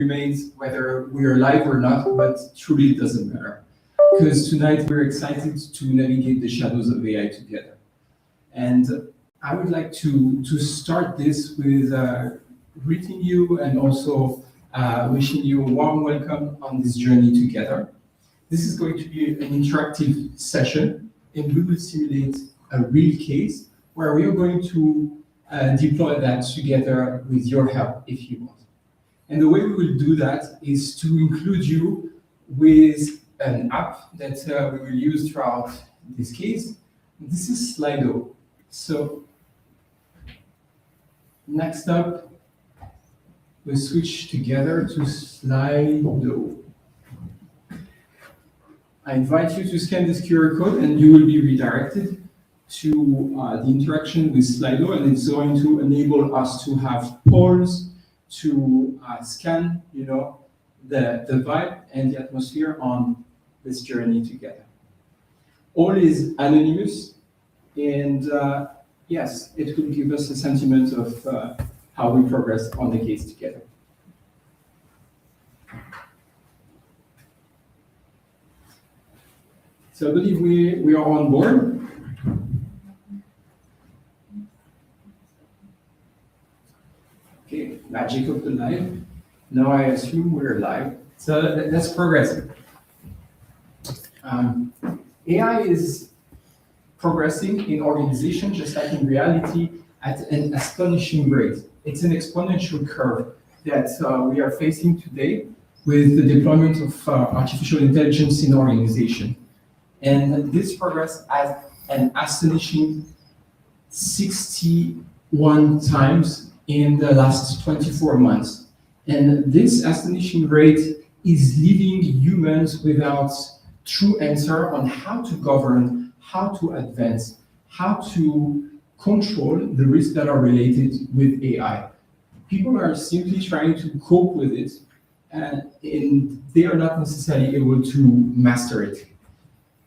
remains whether we are live or not, but truly it doesn't matter. Because tonight we're excited to navigate the shadows of AI together. And I would like to start this with greeting you and also wishing you a warm welcome on this journey together. This is going to be an interactive session, and we will simulate a real case where we are going to deploy that together with your help if you want. And the way we will do that is to include you with an app that we will use throughout this case. This is Slido. So next up, we switch together to Slido. I invite you to scan this QR code and you will be redirected to the interaction with Slido, and it's going to enable us to have polls, to scan, the vibe and the atmosphere on this journey together. All is anonymous, and yes, it will give us a sentiment of how we progress on the case together. So I believe we are on board. Okay, magic of the live. Now I assume we're live. So let's progress. AI is progressing in organization, just like in reality, at an astonishing rate. It's an exponential curve that we are facing today with the deployment of artificial intelligence in organization. And this progress at an astonishing 61 times in the last 24 months. And this astonishing rate is leaving humans without true answer on how to govern, how to advance, how to control the risks that are related with AI. People are simply trying to cope with it, and they are not necessarily able to master it.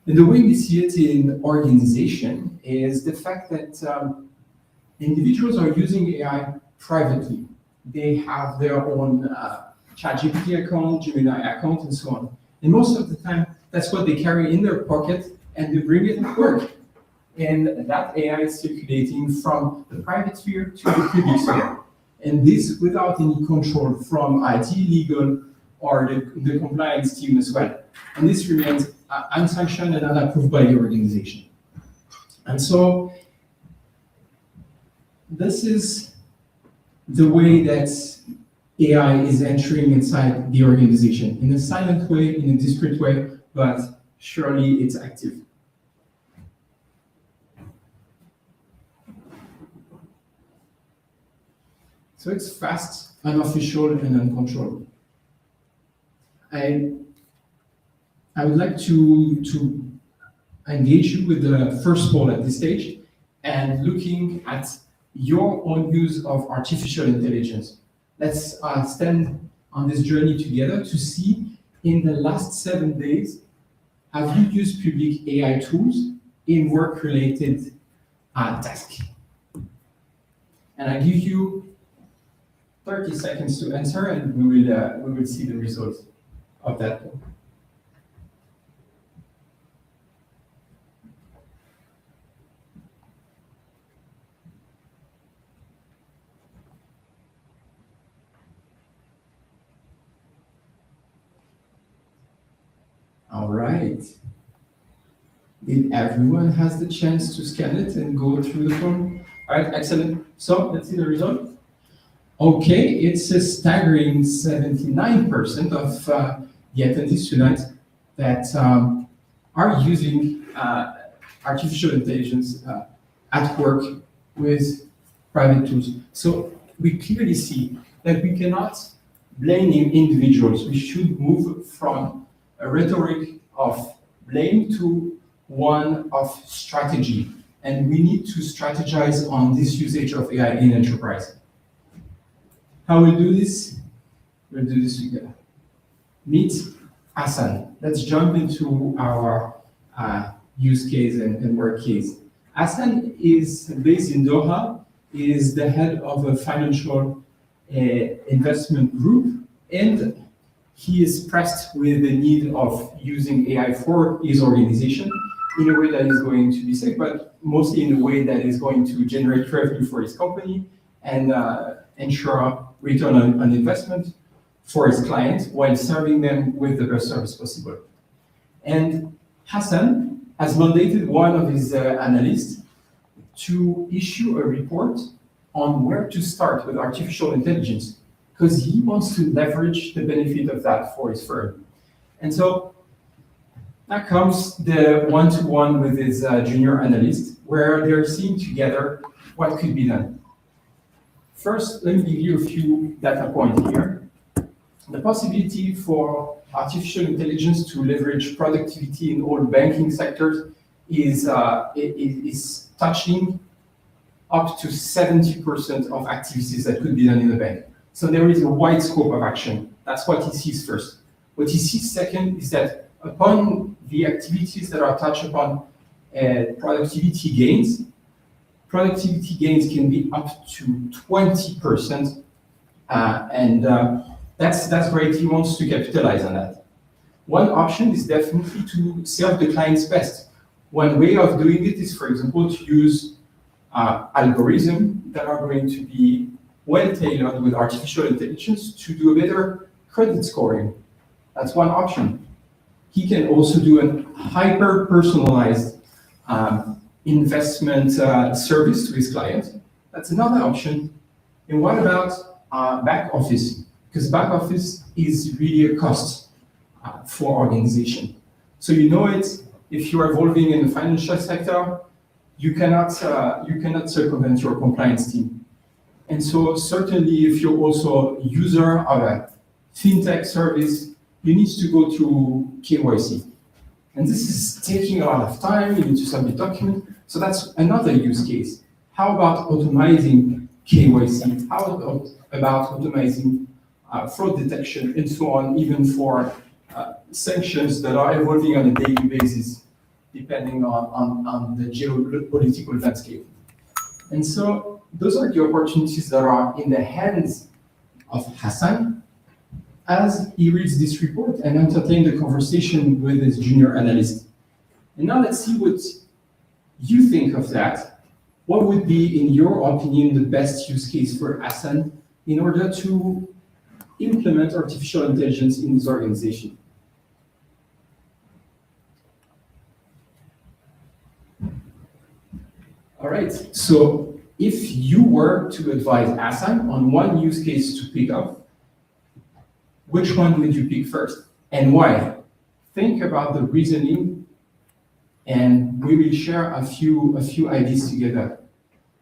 And the way we see it in organization is the fact that individuals are using AI privately. They have their own ChatGPT account, Gemini account, and so on. And most of the time, that's what they carry in their pocket, and they bring it to work. And that AI is circulating from the private sphere to the public sphere. And this without any control from IT, legal, or the compliance team as well. And this remains unsanctioned and unapproved by the organization. And so this is the way that AI is entering inside the organization, in a silent way, in a discreet way, but surely it's active. So it's fast, unofficial, and uncontrolled. I would like to engage you with the first poll at this stage and looking at your own use of artificial intelligence. Let's stand on this journey together to see in the last 7 days, have you used public AI tools in work-related tasks? And I give you 30 seconds to answer, and we will see the results of that poll. All right. Did everyone has the chance to scan it and go through the form? All right, excellent. So let's see the result. Okay, it's a staggering 79% of the attendees tonight that are using artificial intelligence at work with private tools. So we clearly see that we cannot blame individuals. We should move from a rhetoric of blame to one of strategy. And we need to strategize on this usage of AI in enterprise. How we'll do this? We'll do this together. Meet Hassan. Let's jump into our use case and work case. Hassan is based in Doha, is the head of a financial investment group, And he is pressed with the need of using AI for his organization in a way that is going to be safe, but mostly in a way that is going to generate revenue for his company and ensure return on investment for his clients while serving them with the best service possible. And Hassan has mandated one of his analysts to issue a report on where to start with artificial intelligence, because he wants to leverage the benefit of that for his firm. And so that comes the one-to-one with his junior analyst, where they're seeing together what could be done. First, let me give you a few data points here. The possibility for artificial intelligence to leverage productivity in all banking sectors is touching up to 70% of activities that could be done in the bank. So there is a wide scope of action. That's what he sees first. What he sees second is that upon the activities that are touched upon productivity gains can be up to 20%. That's great. He wants to capitalize on that. One option is definitely to serve the clients best. One way of doing it is, for example, to use algorithms that are going to be well tailored with artificial intelligence to do a better credit scoring. That's one option. He can also do a hyper-personalized investment service to his client. That's another option. And what about back office? Because back office is really a cost for organization. So you know it, if you are evolving in the financial sector, you cannot circumvent your compliance team. And so certainly if you're also a user of a fintech service, you need to go through KYC. And this is taking a lot of time, you need to submit documents. So that's another use case. How about automating KYC? How about automating fraud detection and so on, even for sanctions that are evolving on a daily basis, depending on the geopolitical landscape. And so those are the opportunities that are in the hands of Hassan as he reads this report and entertain the conversation with his junior analyst. And now let's see what you think of that. What would be, in your opinion, the best use case for Hassan in order to implement artificial intelligence in his organization? All right, so if you were to advise Hassan on one use case to pick up, which one would you pick first and why? Think about the reasoning and we will share a few ideas together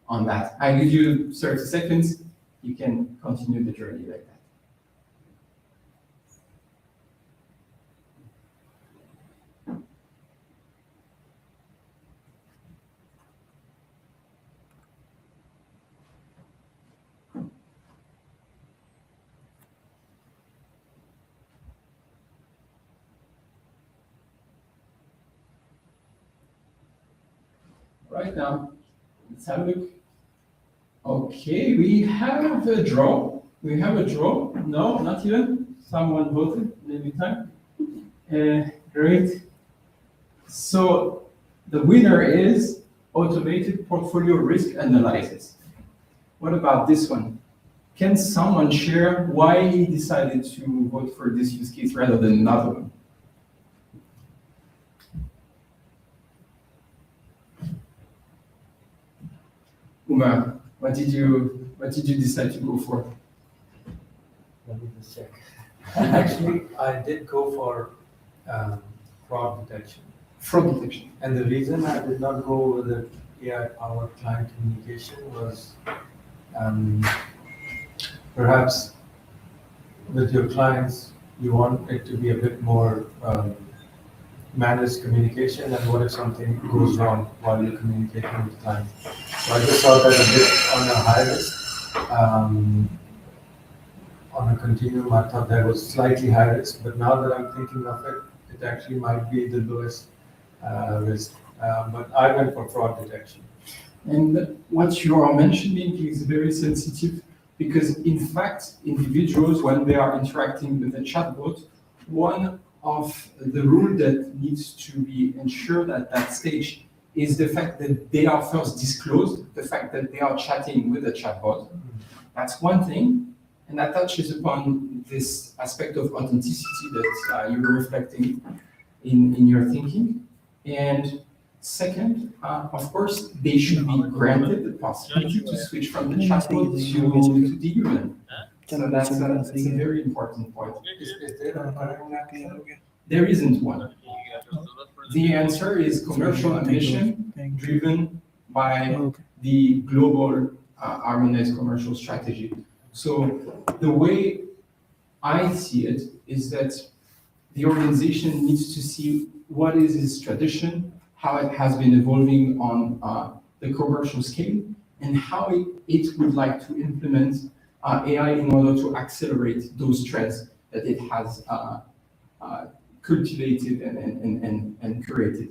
on that. I give you 30 seconds. You can continue the journey like that. Right now, let's have a look. Okay, we have a draw. We have a draw. No, not even. Someone voted in the meantime. Great. So the winner is automated portfolio risk analysis. What about this one? Can someone share why he decided to vote for this use case rather than another one? Umar, what did you decide to go for? Let me just check. Actually, I did go for fraud detection. Fraud detection. And the reason I did not go with the AI-powered client communication was perhaps with your clients, you want it to be a bit more managed communication, and what if something goes wrong while you're communicating with the client? So I just thought that a bit on a high risk, on a continuum, I thought that was slightly high risk, but now that I'm thinking of it, it actually might be the lowest risk. But I went for fraud detection. And what you are mentioning is very sensitive Because in fact, individuals, when they are interacting with a chatbot, one of the rules that needs to be ensured at that stage is the fact that they are first disclosed, the fact that they are chatting with a chatbot. That's one thing, and that touches upon this aspect of authenticity that you were reflecting in your thinking. And second, of course, they should be granted the possibility to switch from the chatbot to the human. So that's a very important point. Is there a correct answer? There isn't one. The answer is commercial ambition driven by the global harmonized commercial strategy. So the way I see it is that the organization needs to see what is its tradition, how it has been evolving on the commercial scale, and how it would like to implement AI in order to accelerate those trends that it has cultivated and curated.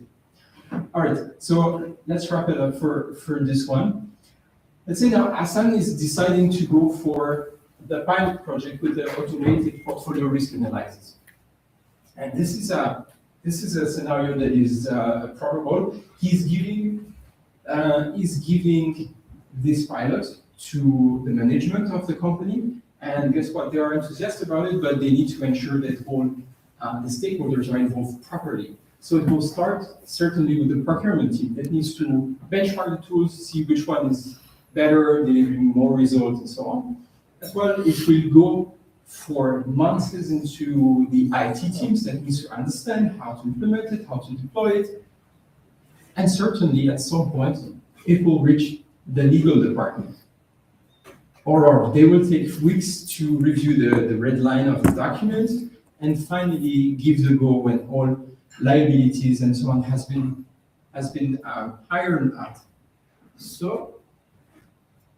All right, so let's wrap it up for this one. Let's say now Hassan is deciding to go for the pilot project with the automated portfolio risk analysis. And this is a scenario that is probable. He's giving this pilot to the management of the company, and guess what? They are enthusiastic about it, but they need to ensure that all the stakeholders are involved properly. So it will start certainly with the procurement team that needs to benchmark the tools, see which one is better, delivering more results, and so on. As well, it will go for months into the IT teams that needs to understand how to implement it, how to deploy it, and certainly at some point it will reach the legal department. Or they will take weeks to review the red line of the document and finally give the go when all liabilities and so on has been ironed out. So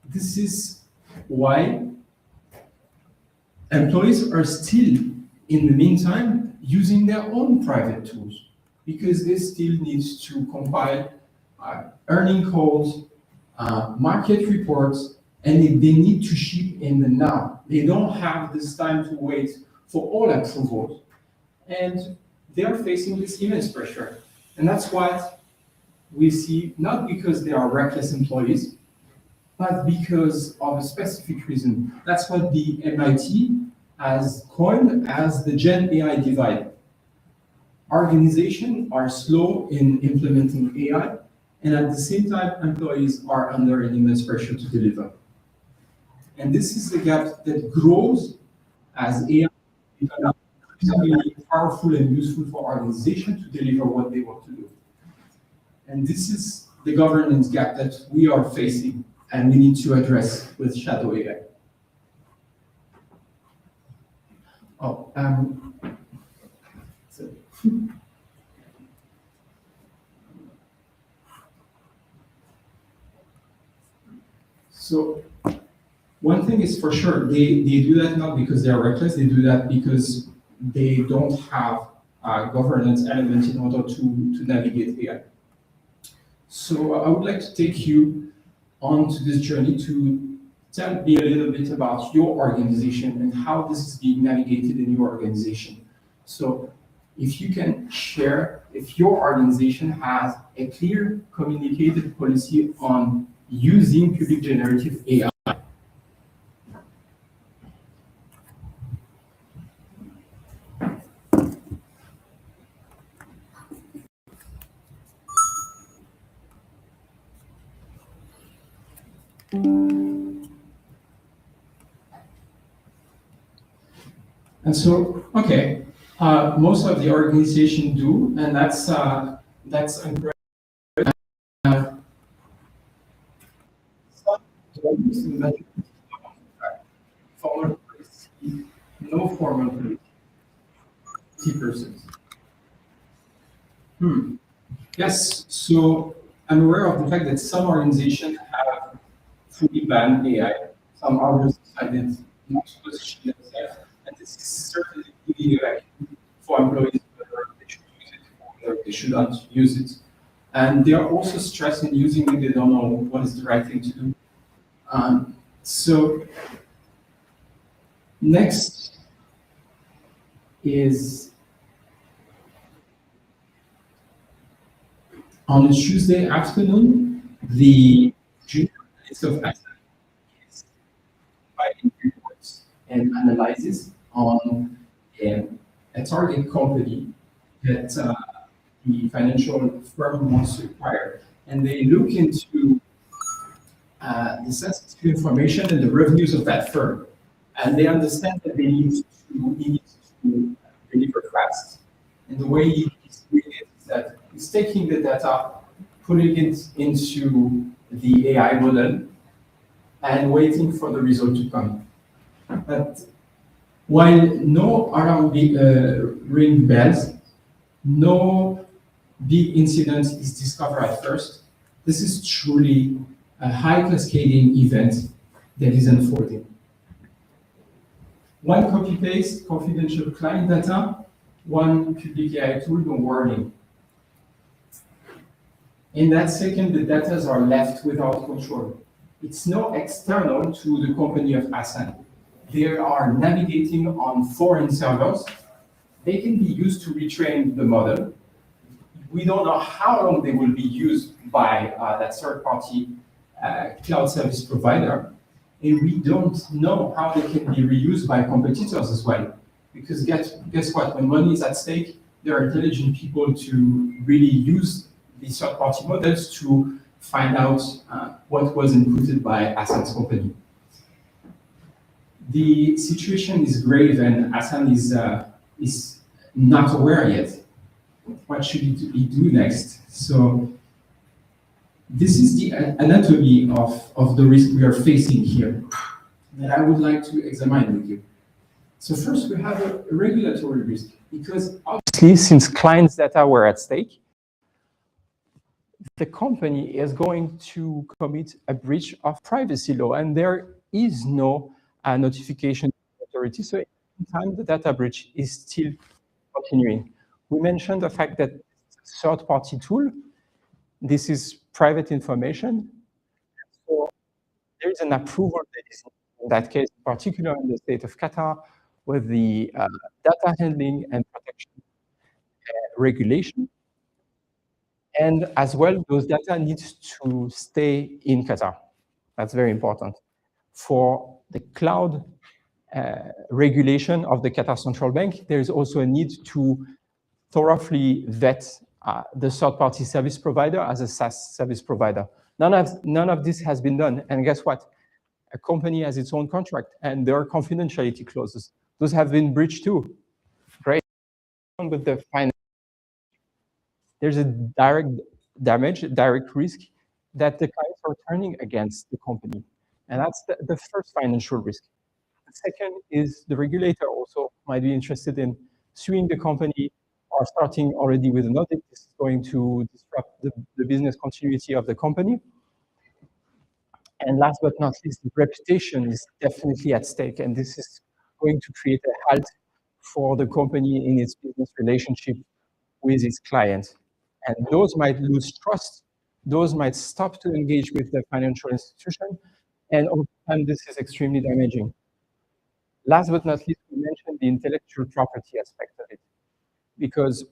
this is why employees are still, in the meantime, using their own private tools because they still need to compile earning calls, market reports, and they need to ship in the now. They don't have this time to wait for all approvals. And they are facing this immense pressure. And that's what we see, not because they are reckless employees, but because of a specific reason. That's what the MIT has coined as the Gen AI divide. Organizations are slow in implementing AI, and at the same time, employees are under an immense pressure to deliver. And this is the gap that grows as AI becomes increasingly powerful and useful for organizations to deliver what they want to do. And this is the governance gap that we are facing and we need to address with shadow AI. So one thing is for sure, they do that not because they are reckless, they do that because they don't have a governance element in order to navigate AI. So I would like to take you on to this journey to tell me a little bit about your organization and how this is being navigated in your organization. So if you can share if your organization has a clear communicated policy on using public generative AI. And so, okay, most of the organization do, and that's encouraging. Formal policy, no formal policy, 50%. Yes, so I'm aware of the fact that some organizations have fully banned AI. Some others decided not to position themselves, and this is certainly giving a vacuum for employees whether they should use it or whether they should not use it. And they are also stressed in using it, they don't know what is the right thing to do. So Next is on a Tuesday afternoon, the junior analyst of ASAN is providing reports and analysis on a target company that the financial firm wants to acquire. And they look into the sensitive information and the revenues of that firm. And they understand that they need to deliver fast. And the way he's doing it is that he's taking the data, putting it into the AI model, and waiting for the result to come. But while no alarm ring bells, no big incident is discovered at first, this is truly a high cascading event that is unfolding. One copy-paste confidential client data, one public AI tool, no warning. In that second, the data are left without control. It's not external to the company of ASAN. They are navigating on foreign servers. They can be used to retrain the model. We don't know how long they will be used by that third-party cloud service provider. And we don't know how they can be reused by competitors as well. Because guess what? When money is at stake, there are intelligent people to really use these third-party models to find out what was inputted by ASAN's company. The situation is grave, and ASAN is not aware yet. What should he do next? So this is the anatomy of the risk we are facing here that I would like to examine with you. So first, we have a regulatory risk, because obviously, since clients' data were at stake, the company is going to commit a breach of privacy law, and there is no notification authority. So in time, the data breach is still continuing. We mentioned the fact that third-party tool, this is private information. So there is an approval that is, in that case, particularly in the state of Qatar, with the data handling and protection regulation. And as well, those data needs to stay in Qatar. That's very important. For the cloud regulation of the Qatar Central Bank, there is also a need to thoroughly vet the third-party service provider as a SaaS service provider. None of this has been done. And guess what? A company has its own contract, and there are confidentiality clauses. Those have been breached too. Great. With the finance, there's a direct damage, direct risk that the clients are turning against the company. And that's the first financial risk. The second is the regulator also might be interested in suing the company or starting already with an audit. This is going to disrupt the business continuity of the company. And last but not least, the reputation is definitely at stake. And this is going to create a halt for the company in its business relationship with its clients. And those might lose trust. Those might stop to engage with the financial institution. And over time, this is extremely damaging. Last but not least, we mentioned the intellectual property aspect of it, because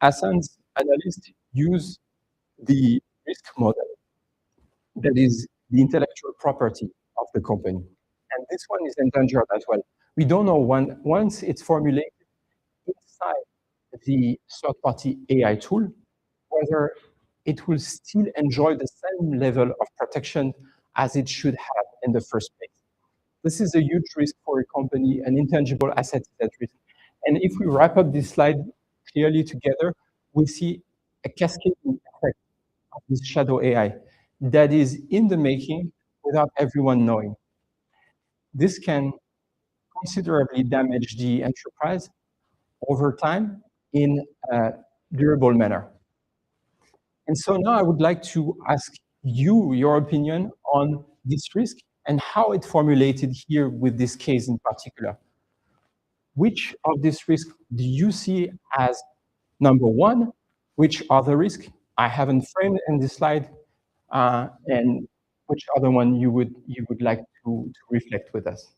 ASAN's analysts use the risk model that is the intellectual property of the company. And this one is endangered as well. We don't know once it's formulated inside the third-party AI tool, whether it will still enjoy the same level of protection as it should have in the first place. This is a huge risk for a company, an intangible asset is at risk. And if we wrap up this slide clearly together, we see a cascading effect of this shadow AI that is in the making without everyone knowing. This can considerably damage the enterprise over time in a durable manner. And so now I would like to ask you your opinion on this risk and how it formulated here with this case in particular. Which of these risks do you see as number one? Which are the risks I haven't framed in this slide? And which other one you would like to reflect with us?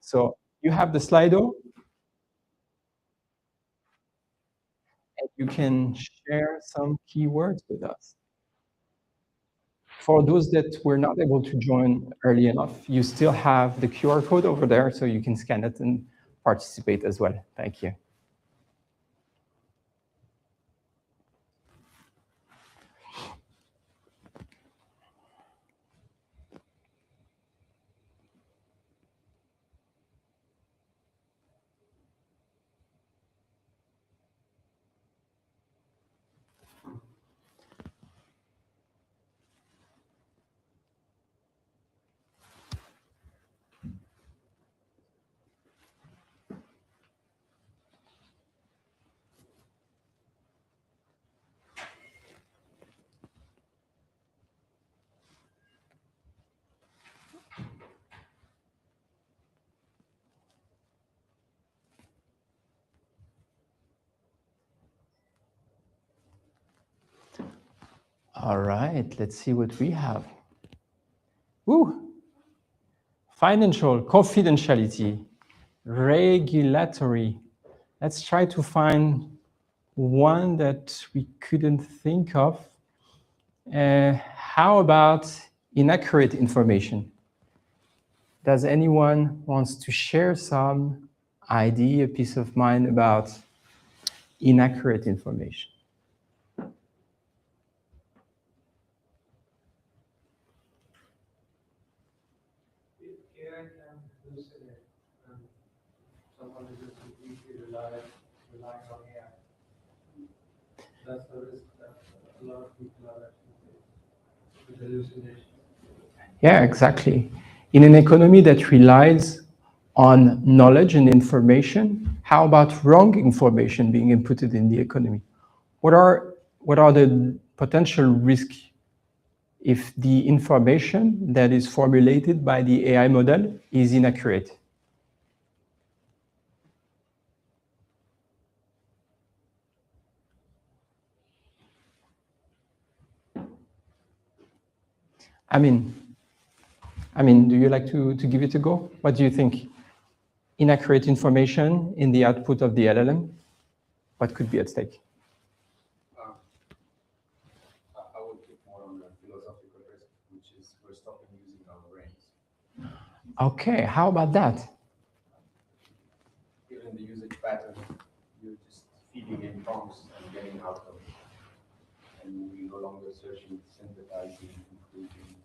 So you have the Slido, and you can share some keywords with us. For those that were not able to join early enough, you still have the QR code over there, so you can scan it and participate as well. Thank you. All right, let's see what we have. Woo! Financial confidentiality, regulatory. Let's try to find one that we couldn't think of. How about inaccurate information? Does anyone wants to share some idea, peace of mind about inaccurate information? AI can hallucinate, and someone is just completely relying on AI. That's the risk that a lot of people are actually facing with hallucination. Yeah, exactly. In an economy that relies on knowledge and information, how about wrong information being inputted in the economy? What are the potential risks if the information that is formulated by the AI model is inaccurate? I mean, do you like to give it a go? What do you think? Inaccurate information in the output of the LLM? What could be at stake? I would put more on the philosophical risk, which is we're stopping using our brains. Okay, how about that? Given the usage pattern, you're just feeding in prompts and getting outcomes. And you're no longer searching, synthesizing, improving,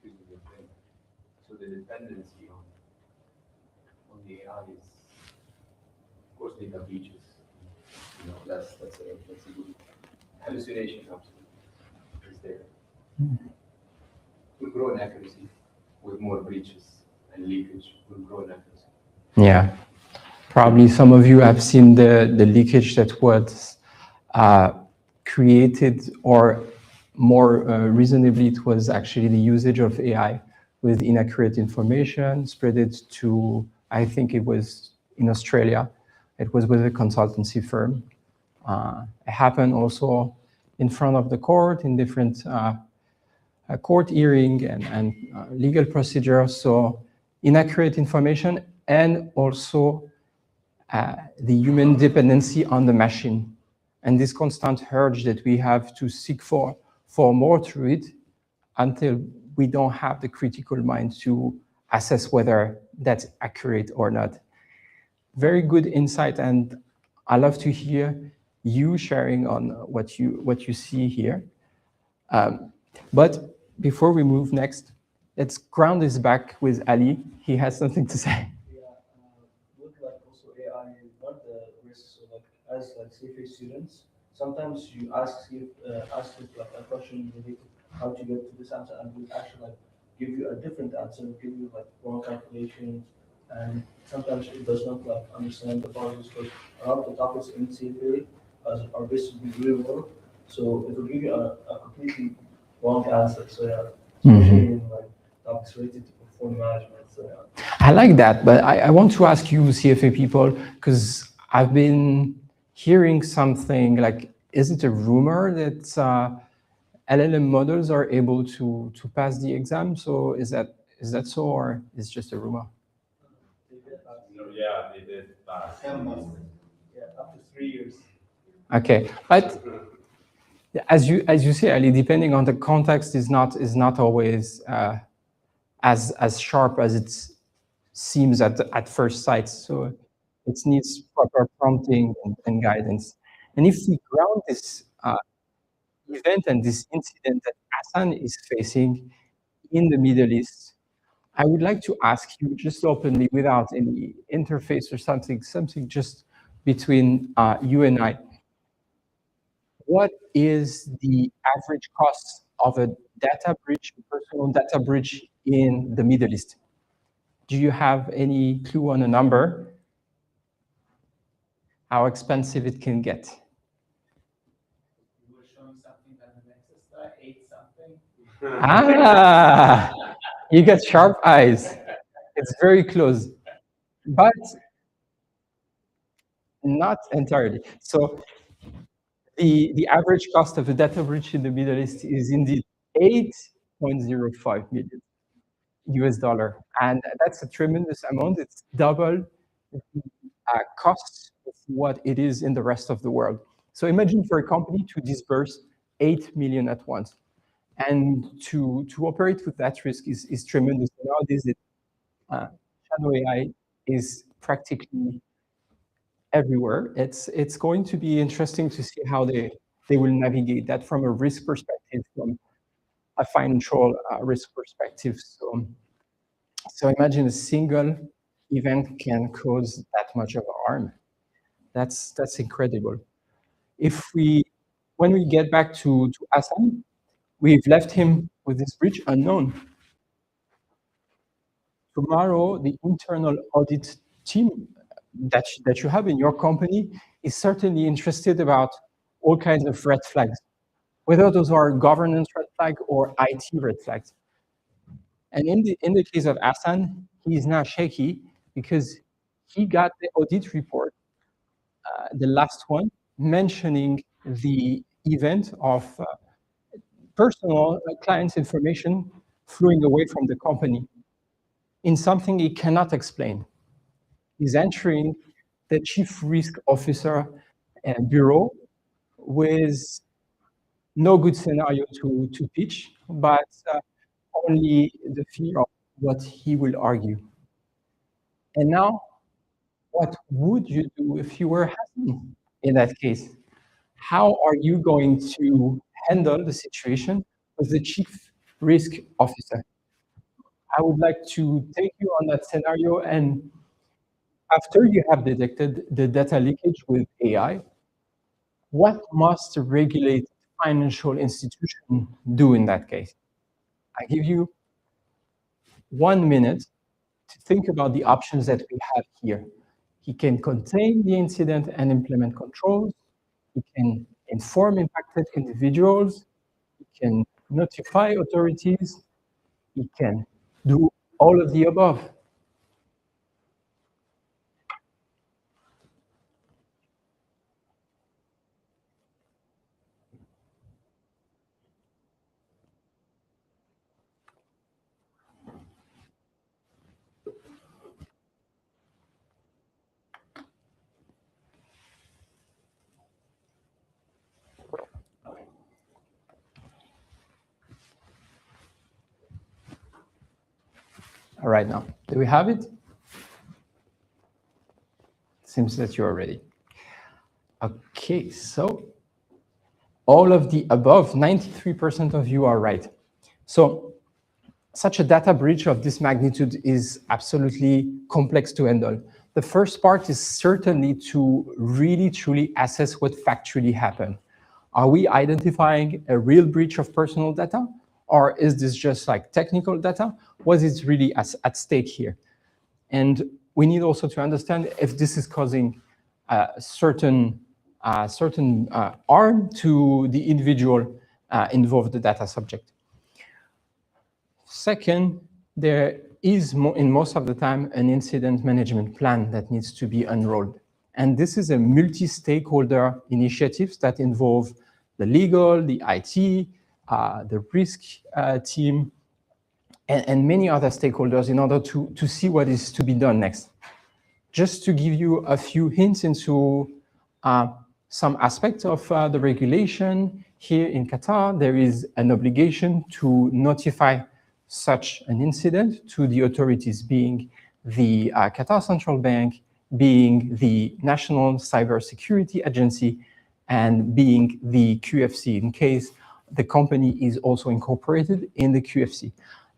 using your brain. So the dependency on the AI is, of course, data breaches. You know, that's a good hallucination, absolutely, is there. Will grow in accuracy with more breaches, and leakage will grow in accuracy. Yeah, probably some of you have seen the leakage that was created, or more reasonably, it was actually the usage of AI with inaccurate information, spread it to, I think it was in Australia. It was with a consultancy firm. It happened also in front of the court in different court hearing and legal procedures. So inaccurate information, and also the human dependency on the machine, and this constant urge that we have to seek for more truth until we don't have the critical mind to assess whether that's accurate or not. Very good insight, and I love to hear you sharing on what you see here. But before we move next, let's ground this back with Ali. He has something to say. With like also AI, one of the risks, so like as like CFA students, sometimes you ask it like a question related how to get to this answer, and it will actually like give you a different answer, give you like wrong calculations, and sometimes it does not like understand the process, because a lot of the topics in CFA are basically real world, so it will give you a completely wrong answer. So yeah, especially in like topics related to portfolio management. So yeah. I like that, but I want to ask you, CFA people, because I've been hearing something like, is it a rumor that LLM models are able to pass the exam? So is that so, or is just a rumor? yeah, they did fast. Yeah, after 3 years. Okay, but as you say, Ali, depending on the context, is not always as sharp as it seems at first sight. So it needs proper prompting and guidance. And if we ground this event and this incident that Hassan is facing in the Middle East, I would like to ask you just openly, without any interface or something just between you and I. What is the average cost of a data breach, personal data breach in the Middle East? Do you have any clue on a number? How expensive it can get? You were showing something that the next slide, 8 something. Ah, you got sharp eyes. It's very close, but not entirely. So the average cost of a data breach in the Middle East is indeed 8.05 million US dollar. And that's a tremendous amount. It's double the cost of what it is in the rest of the world. So imagine for a company to disburse 8 million at once. And to operate with that risk is tremendous. Nowadays, shadow AI is practically everywhere. It's going to be interesting to see how they will navigate that from a risk perspective, from a financial risk perspective. So imagine a single event can cause that much of harm. That's incredible. When we get back to Hassan, we've left him with this breach unknown. Tomorrow, the internal audit team that you have in your company is certainly interested about all kinds of red flags, whether those are governance red flag or IT red flags. And in the case of Hassan, he is now shaky because he got the audit report, the last one, mentioning the event of personal clients' information flowing away from the company in something he cannot explain. He's entering the chief risk officer bureau with no good scenario to pitch, but only the fear of what he will argue. And now, what would you do if you were Hassan in that case? How are you going to handle the situation with the chief risk officer? I would like to take you on that scenario, and after you have detected the data leakage with AI, what must a regulated financial institution do in that case? I give you 1 minute to think about the options that we have here. He can contain the incident and implement controls. He can inform impacted individuals. He can notify authorities. He can do all of the above. All right, now, do we have it? Seems that you are ready. Okay, so all of the above, 93% of you are right. So such a data breach of this magnitude is absolutely complex to handle. The first part is certainly to really, truly assess what factually happened. Are we identifying a real breach of personal data? Or is this just like technical data? What is really at stake here? And we need also to understand if this is causing certain harm to the individual involved, the data subject. Second, there is, in most of the time, an incident management plan that needs to be unrolled. And this is a multi-stakeholder initiative that involve the legal, the IT, the risk team, and many other stakeholders in order to see what is to be done next. just to give you a few hints into some aspects of the regulation, here in Qatar, there is an obligation to notify such an incident to the authorities, being the Qatar Central Bank, being the National Cybersecurity Agency, and being the QFC, in case the company is also incorporated in the QFC.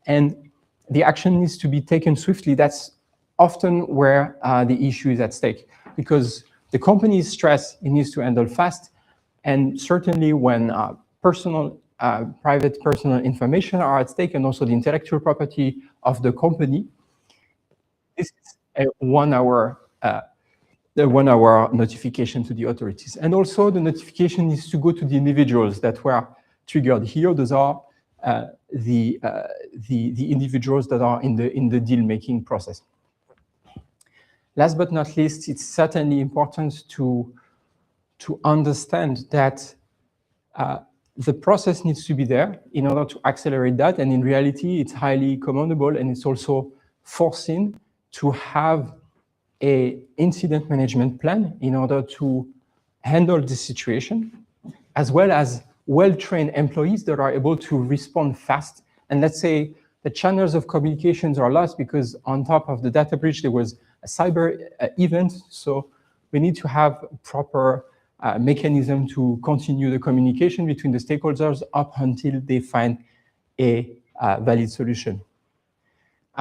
And the action needs to be taken swiftly. That's often where the issue is at stake, because the company is stressed, it needs to handle fast, and certainly when private personal information are at stake, and also the intellectual property of the company, this is a 1 hour notification to the authorities. And also the notification needs to go to the individuals that were triggered here. Those are the individuals that are in the deal-making process. Last but not least, it's certainly important to understand that the process needs to be there in order to accelerate that. And in reality, it's highly commendable, and it's also foreseen to have an incident management plan in order to handle this situation, as well as well-trained employees that are able to respond fast. And let's say the channels of communications are lost because on top of the data breach, there was a cyber event. So we need to have a proper mechanism to continue the communication between the stakeholders up until they find a valid solution.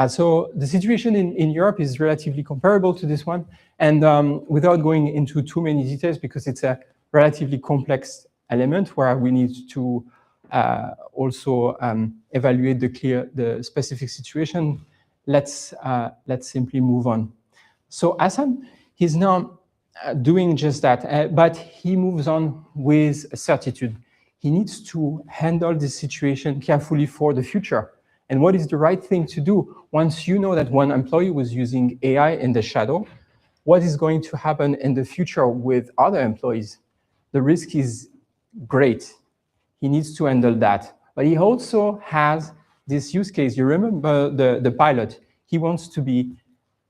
So the situation in Europe is relatively comparable to this one. And without going into too many details, because it's a relatively complex element where we need to also evaluate the specific situation, let's simply move on. So Hassan, he's now doing just that, but he moves on with certitude. He needs to handle this situation carefully for the future. And what is the right thing to do? Once you know that one employee was using AI in the shadow, what is going to happen in the future with other employees? The risk is great. He needs to handle that. But he also has this use case. You remember the pilot. He wants to be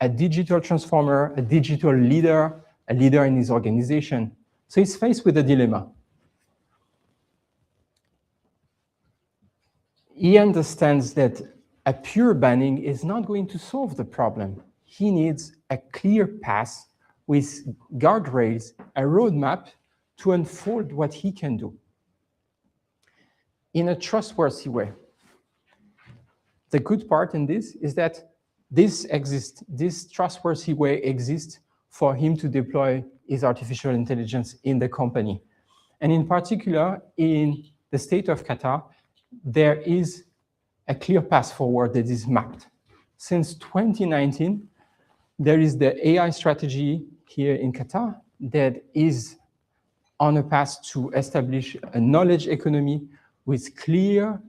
a digital transformer, a digital leader, a leader in his organization. So he's faced with a dilemma. He understands that a pure banning is not going to solve the problem. He needs a clear path with guardrails, a roadmap to unfold what he can do in a trustworthy way. The good part in this is that this trustworthy way exists for him to deploy his artificial intelligence in the company. And in particular, in the state of Qatar, there is a clear path forward that is mapped. Since 2019, there is the AI strategy here in Qatar that is on a path to establish a knowledge economy with clear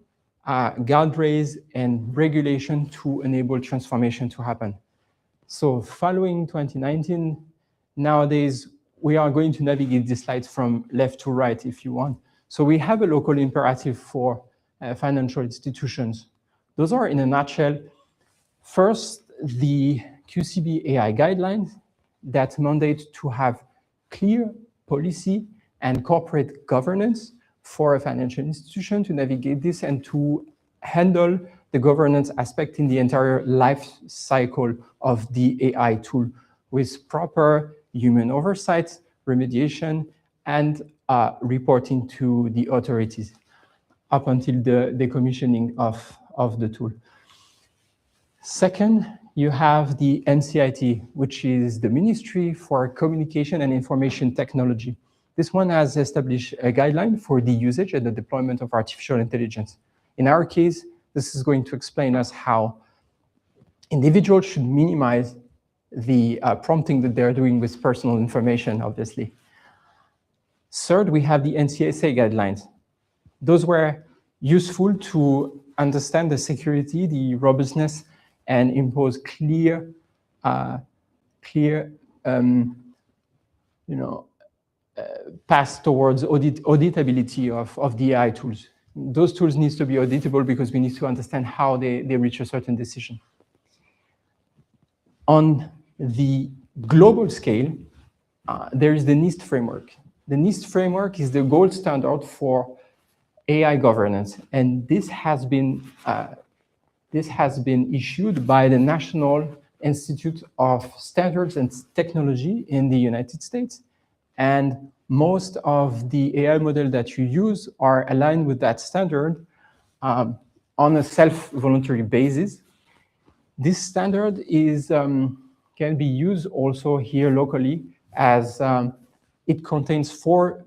guardrails and regulation to enable transformation to happen. So following 2019, nowadays, we are going to navigate this slide from left to right if you want. So we have a local imperative for financial institutions. Those are, in a nutshell, first, the QCB AI guidelines that mandate to have clear policy and corporate governance for a financial institution to navigate this and to handle the governance aspect in the entire life cycle of the AI tool with proper human oversight, remediation, and reporting to the authorities up until the decommissioning of the tool. Second, you have the MCIT, which is the Ministry for Communication and Information Technology. This one has established a guideline for the usage and the deployment of artificial intelligence. In our case, this is going to explain us how individuals should minimize the prompting that they're doing with personal information, obviously. Third, we have the NCSA guidelines. Those were useful to understand the security, the robustness, and impose clear path towards auditability of the AI tools. Those tools need to be auditable because we need to understand how they reach a certain decision. On the global scale, there is the NIST framework. The NIST framework is the gold standard for AI governance, and this has been issued by the National Institute of Standards and Technology in the United States, and most of the AI models that you use are aligned with that standard on a self-voluntary basis. This standard is can be used also here locally as it contains four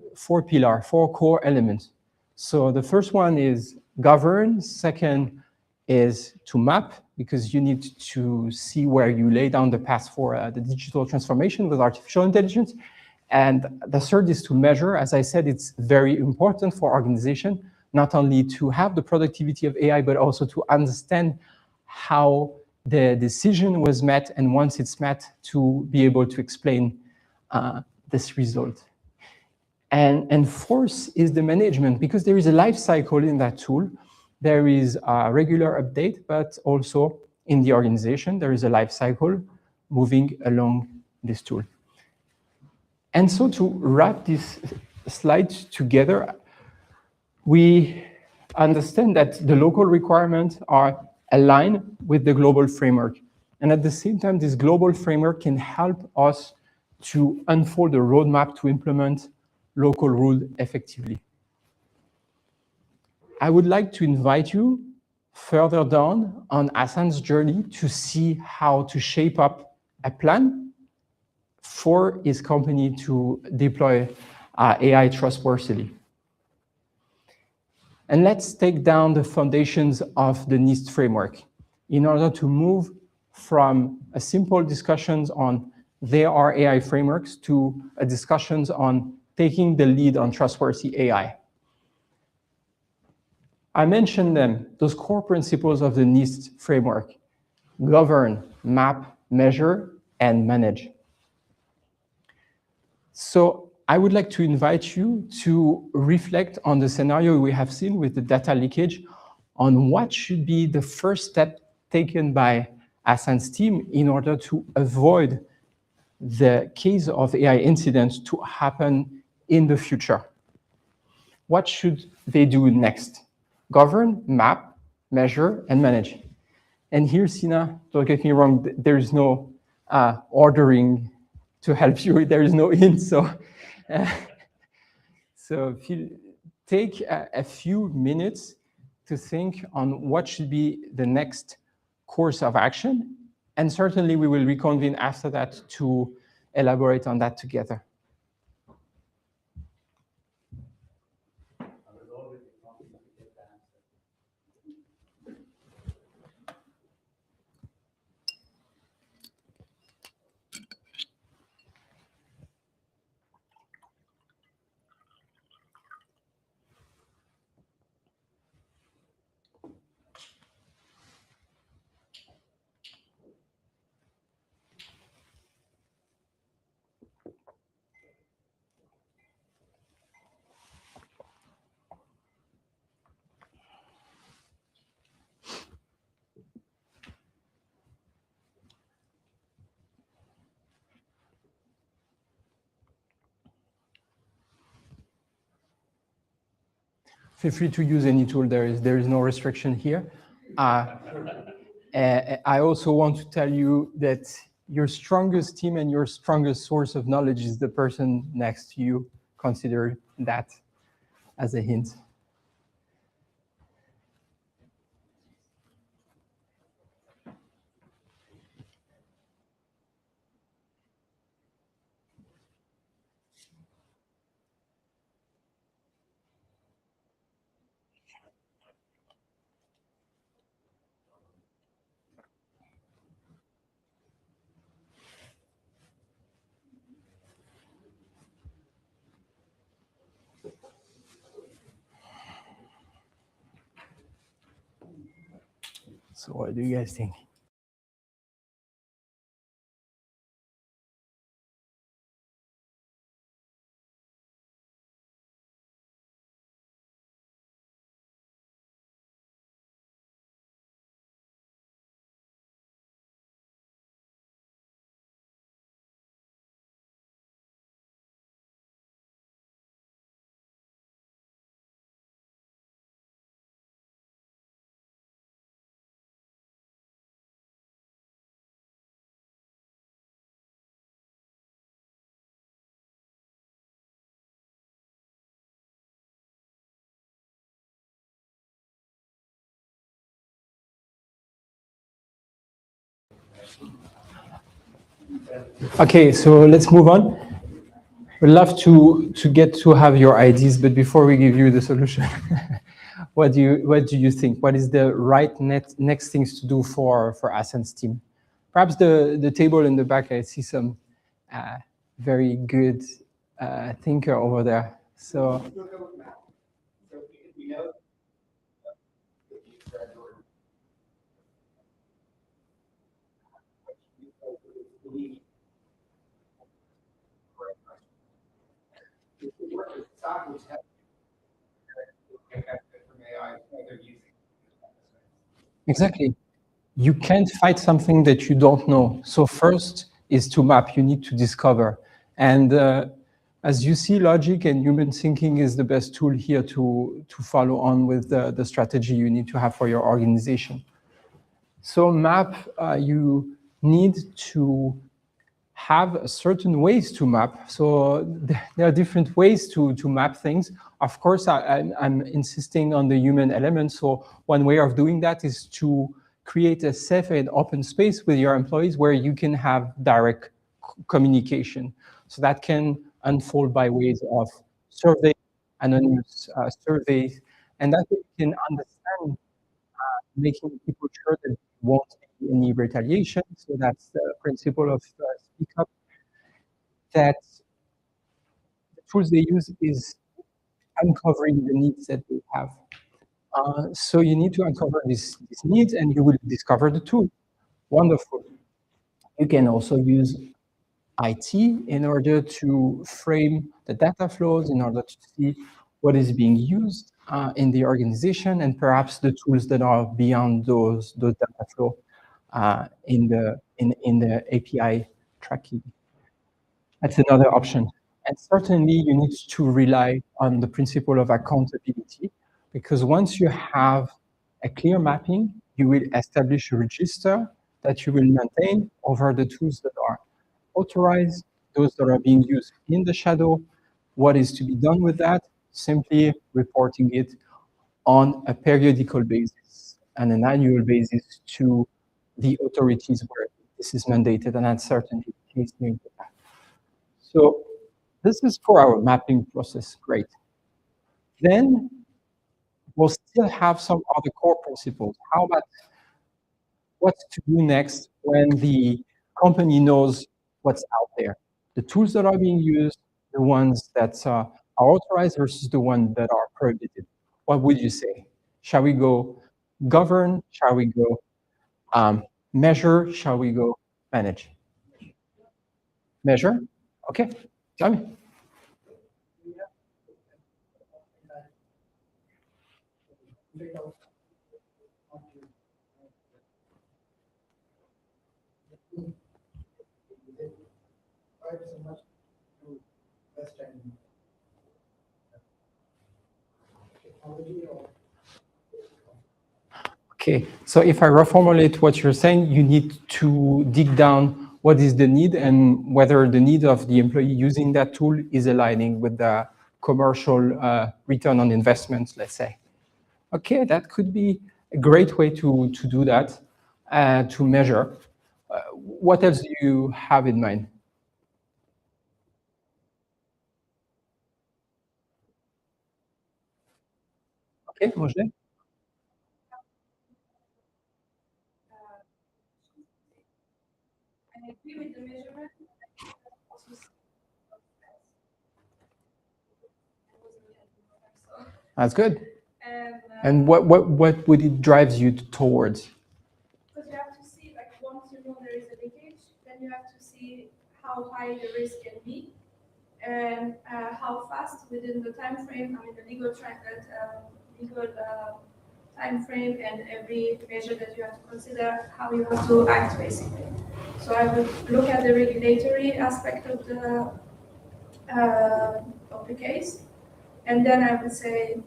core elements. So the first one is govern, second is to map, because you need to see where you lay down the path for the digital transformation with artificial intelligence. And the third is to measure. As I said, it's very important for organization, not only to have the productivity of AI, but also to understand how the decision was met, and once it's met, to be able to explain this result. And fourth is the management, because there is a life cycle in that tool. There is a regular update, but also in the organization, there is a life cycle moving along this tool. And so to wrap this slide together, we understand that the local requirements are aligned with the global framework. And at the same time, this global framework can help us to unfold a roadmap to implement local rules effectively. I would like to invite you further down on Hassan's journey to see how to shape up a plan for his company to deploy AI trustworthily. And let's take down the foundations of the NIST framework in order to move from a simple discussions on there are AI frameworks to a discussions on taking the lead on trustworthy AI. I mentioned them, those core principles of the NIST framework: govern, map, measure, and manage. So I would like to invite you to reflect on the scenario we have seen with the data leakage, on what should be the first step taken by Hassan's team in order to avoid the case of AI incidents to happen in the future. What should they do next? Govern, map, measure, and manage. And here, Sina, don't get me wrong, there is no ordering to help you. There is no hint. So take a few minutes to think on what should be the next course of action. And certainly we will reconvene after that to elaborate on that together. Feel free to use any tool. There is no restriction here. I also want to tell you that your strongest team and your strongest source of knowledge is the person next to you. Consider that as a hint. So what do you guys think? Okay, so let's move on. We'd love to get to have your ideas, but before we give you the solution, what do you think? What is the right next things to do for Hassan's team? Perhaps the table in the back. I see some very good thinker over there. So exactly. You can't fight something that you don't know. So first is to map. You need to discover. And as you see, logic and human thinking is the best tool here to follow on with the strategy you need to have for your organization. So map, you need to have certain ways to map. So there are different ways to map things. Of course, I'm insisting on the human element. So one way of doing that is to create a safe and open space with your employees where you can have direct communication. So that can unfold by ways of survey, anonymous surveys, and that way you can understand, making people sure that there won't be any retaliation. So that's the principle of speak up. That the tools they use is uncovering the needs that they have. So you need to uncover these needs, and you will discover the tool. Wonderful. You can also use IT in order to frame the data flows, in order to see what is being used in the organization, and perhaps the tools that are beyond those data flow in the API tracking. That's another option. And certainly you need to rely on the principle of accountability, because once you have a clear mapping, you will establish a register that you will maintain over the tools that are authorized, those that are being used in the shadow. What is to be done with that? Simply reporting it on a periodical basis and an annual basis to the authorities where this is mandated, and that's certainly the case here in Qatar. So this is for our mapping process, great. Then we'll still have some other core principles. How about what to do next when the company knows what's out there? The tools that are being used, the ones that are authorized versus the ones that are prohibited. What would you say? Shall we go govern? Shall we go measure? Shall we go manage? Measure? Okay, tell me. Okay, so if I reformulate what you're saying, you need to dig down what is the need and whether the need of the employee using that tool is aligning with the commercial return on investments, let's say. Okay, that could be a great way to do that, to measure. What else do you have in mind? Okay, Mojde? I agree with the measurement. That's good. And what would it drive you towards? because you have to see, like, once you know there is a leakage, then you have to see how high the risk can be and how fast within the time frame. I mean, the legal time frame and every measure that you have to consider, how you have to act basically. So I would look at the regulatory aspect of the case, and then I would say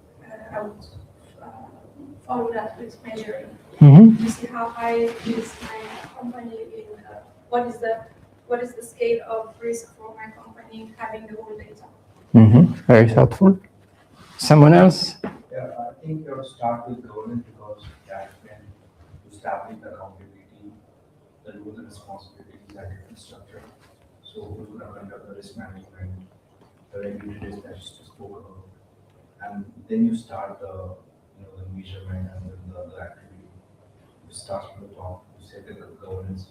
I would follow that with measuring to see how high is my company in what is the scale of risk for my company having the whole data. Very helpful. Someone else? Yeah, I think you have to start with governance because that can establish the accountability, the rules and responsibilities at different structure. So who's going to conduct the risk management, the regulatory that you spoke about, and then you start the measurement and then the activity. You start from the top, you set the governance.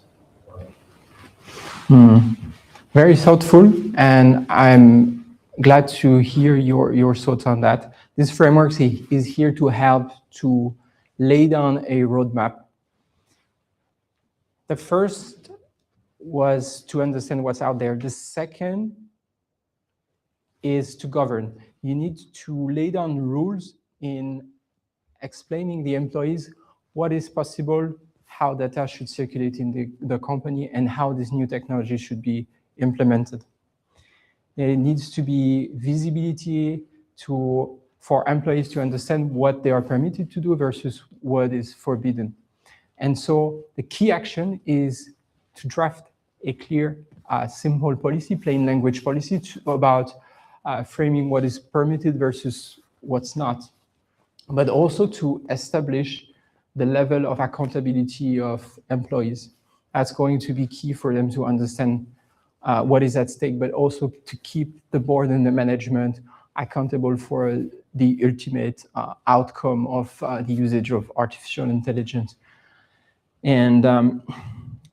Very thoughtful, and I'm glad to hear your thoughts on that. This framework is here to help to lay down a roadmap. The first was to understand what's out there. The second is to govern. You need to lay down rules in explaining the employees what is possible, how data should circulate in the company, and how this new technology should be implemented. There needs to be visibility for employees to understand what they are permitted to do versus what is forbidden. And so the key action is to draft a clear, simple policy, plain language policy about framing what is permitted versus what's not, but also to establish the level of accountability of employees. That's going to be key for them to understand what is at stake, but also to keep the board and the management accountable for the ultimate outcome of the usage of artificial intelligence. And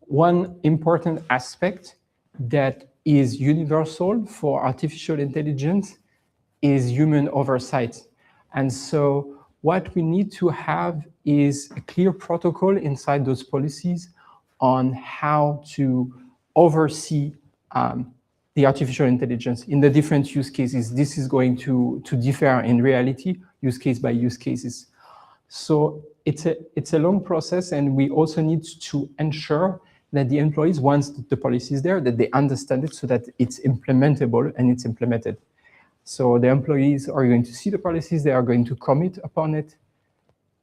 one important aspect that is universal for artificial intelligence is human oversight. And so what we need to have is a clear protocol inside those policies on how to oversee the artificial intelligence in the different use cases. This is going to differ in reality, use case by use cases. So it's a long process, and we also need to ensure that the employees, once the policy is there, that they understand it so that it's implementable and it's implemented. So the employees are going to see the policies, they are going to commit upon it,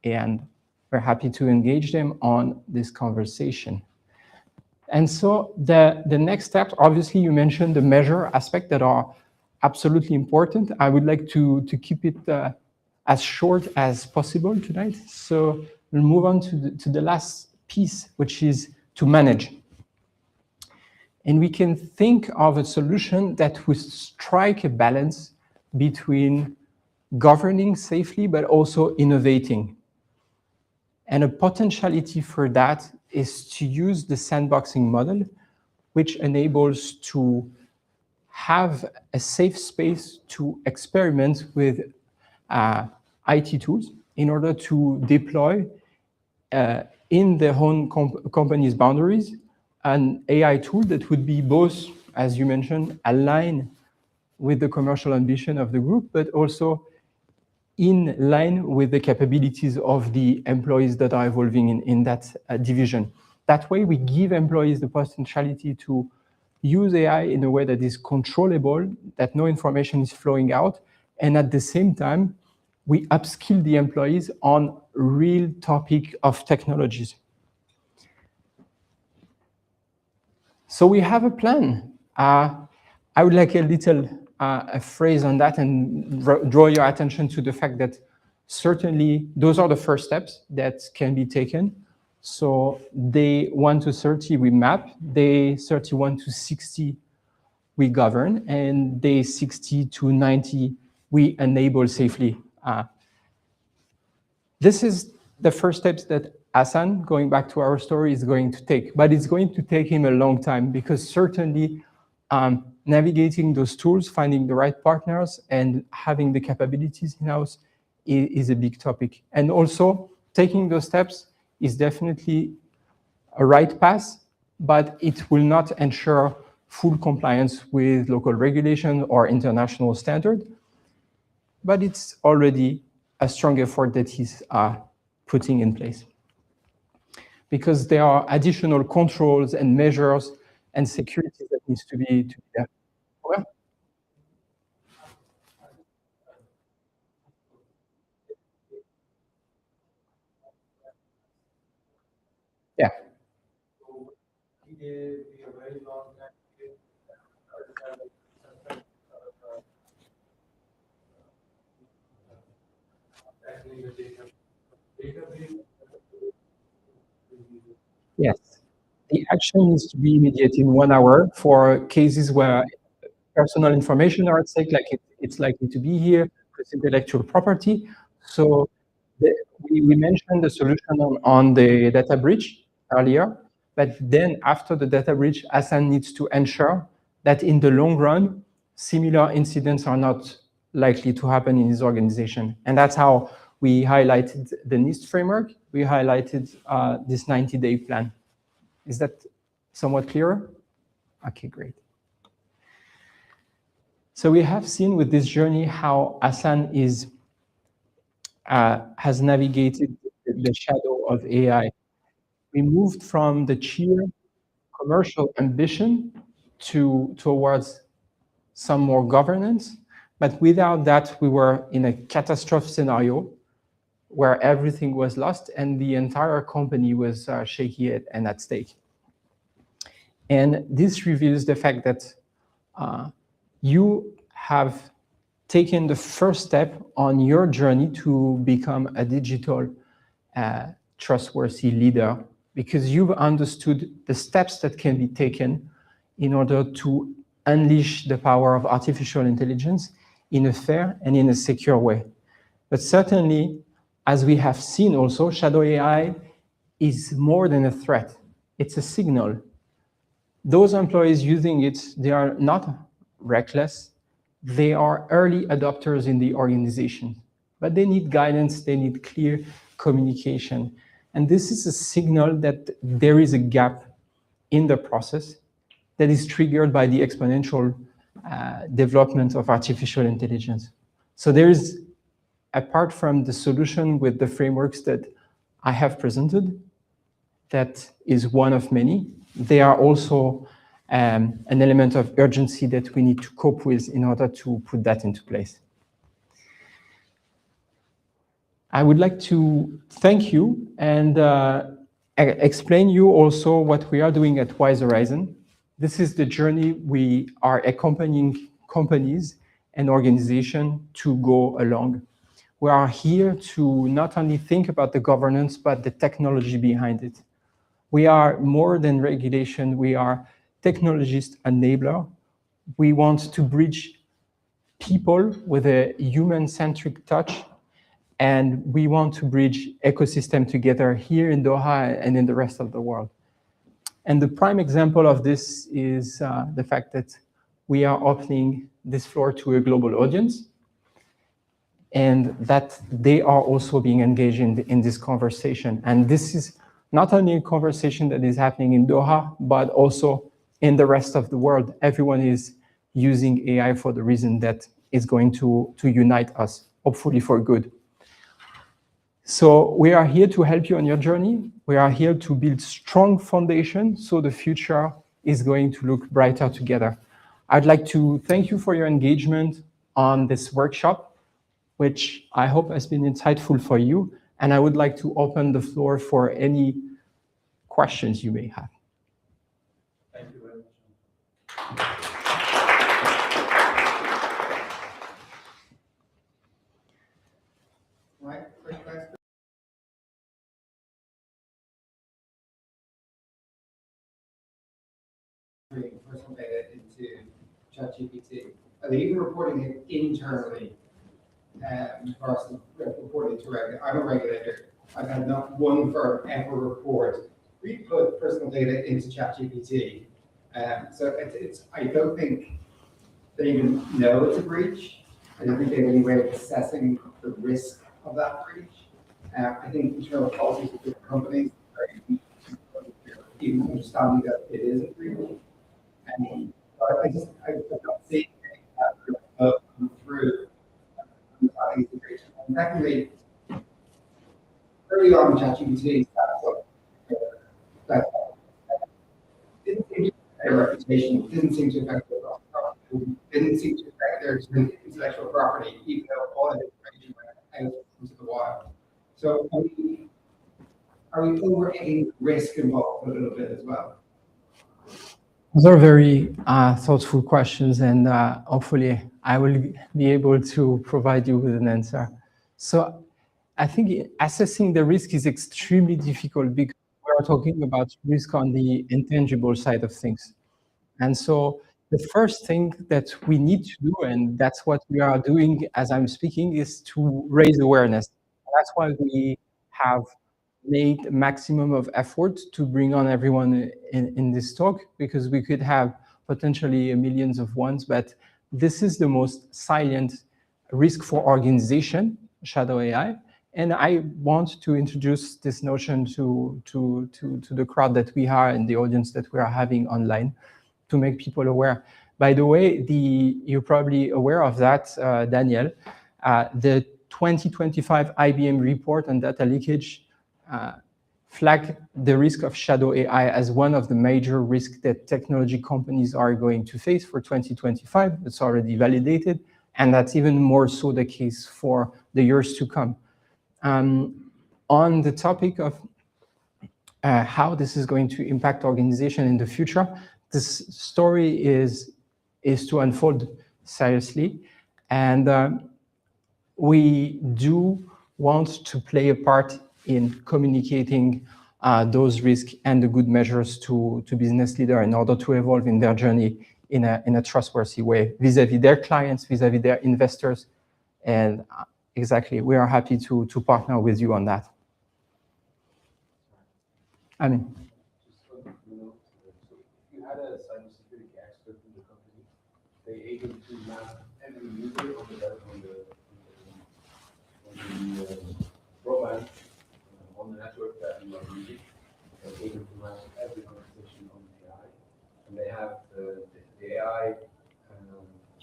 and we're happy to engage them on this conversation. And so the next steps, obviously you mentioned the measure aspect that are absolutely important. I would like to keep it as short as possible tonight. So we'll move on to the last piece, which is to manage. And we can think of a solution that would strike a balance between governing safely, but also innovating. And a potentiality for that is to use the sandboxing model, which enables to have a safe space to experiment with IT tools in order to deploy in their own company's boundaries an AI tool that would be both, as you mentioned, aligned with the commercial ambition of the group, but also in line with the capabilities of the employees that are evolving in that division. That way, we give employees the potentiality to use AI in a way that is controllable, that no information is flowing out, and at the same time, we upskill the employees on real topic of technologies. So we have a plan. I would like a little a phrase on that and draw your attention to the fact that certainly those are the first steps that can be taken. So day 1 to 30 we map, day 31 to 60 we govern, and day 60 to 90 we enable safely. This is the first steps that Hassan, going back to our story, is going to take, but it's going to take him a long time because certainly navigating those tools, finding the right partners, and having the capabilities in-house is a big topic. And also, taking those steps is definitely a right path, but it will not ensure full compliance with local regulation or international standard. But it's already a strong effort that he's putting in place. Because there are additional controls and measures and security that needs to be there. Well, yeah. Yes. The action needs to be immediate in 1 hour for cases where personal information are at stake, like it's likely to be here, with intellectual property. So we mentioned the solution on the data breach earlier, but then after the data breach, Hassan needs to ensure that in the long run, similar incidents are not likely to happen in his organization. And that's how we highlighted the NIST framework. We highlighted this 90-day plan. Is that somewhat clearer? Okay, great. So we have seen with this journey how Hassan has navigated the shadow of AI. We moved from the sheer commercial ambition towards some more governance, but without that, we were in a catastrophe scenario where everything was lost and the entire company was shaky and at stake. And this reveals the fact that you have taken the first step on your journey to become a digital trustworthy leader, because you've understood the steps that can be taken in order to unleash the power of artificial intelligence in a fair and in a secure way. But certainly, as we have seen also, shadow AI is more than a threat. It's a signal. Those employees using it, they are not reckless. They are early adopters in the organization, but they need guidance, they need clear communication. And this is a signal that there is a gap in the process that is triggered by the exponential development of artificial intelligence. So there is, apart from the solution with the frameworks that I have presented, that is one of many, they are also an element of urgency that we need to cope with in order to put that into place. I would like to thank you and explain you also what we are doing at Wise Horizon. This is the journey we are accompanying companies and organizations to go along. We are here to not only think about the governance, but the technology behind it. We are more than regulation, we are technologist enabler. We want to bridge people with a human-centric touch, and we want to bridge ecosystem together here in Doha and in the rest of the world. And the prime example of this is the fact that we are opening this floor to a global audience, and that they are also being engaged in this conversation. And this is not only a conversation that is happening in Doha, but also in the rest of the world. Everyone is using AI for the reason that it's going to unite us, hopefully for good. So we are here to help you on your journey. We are here to build strong foundation so the future is going to look brighter together. I'd like to thank you for your engagement on this workshop, which I hope has been insightful for you. And I would like to open the floor for any questions you may have. Thank you very much. My quick question. Personal data into ChatGPT. Are they even reporting it internally versus reporting to regulator? I'm a regulator. I've had not one firm ever report. We put personal data into ChatGPT. So it's I don't think they even know it's a breach. I don't think they have any way of assessing the risk of that breach. I think internal policies of different companies are even understanding that it is a breach. I'm not seeing that come through. And secondly, early on in ChatGPT, that didn't seem to affect their reputation, didn't seem to affect their property, didn't seem to affect their intellectual property, even though all of the information went out into the wild. So are we overtaking risk involved a little bit as well? Those are very thoughtful questions, and hopefully I will be able to provide you with an answer. So I think assessing the risk is extremely difficult because we're are talking about risk on the intangible side of things. And so the first thing that we need to do, and that's what we are doing as I'm speaking, is to raise awareness. That's why we have made a maximum of effort to bring on everyone in this talk, because we could have potentially millions of ones, but this is the most silent risk for organization, shadow AI. And I want to introduce this notion to the crowd that we are and the audience that we are having online, to make people aware. By the way, you're probably aware of that, Daniel. The 2025 IBM report on data leakage flagged the risk of shadow AI as one of the major risks that technology companies are going to face for 2025. It's already validated, and that's even more so the case for the years to come. On the topic of how this is going to impact organization in the future, this story is to unfold seriously, and we do want to play a part in communicating those risks and the good measures to business leaders in order to evolve in their journey in a trustworthy way vis-a-vis their clients, vis-a-vis their investors, and exactly, we are happy to partner with you on that. I mean. You had a cybersecurity expert in the company. They able to map every user on the broadband on the network that you are using. They're able to map every conversation on the AI, and they have the AI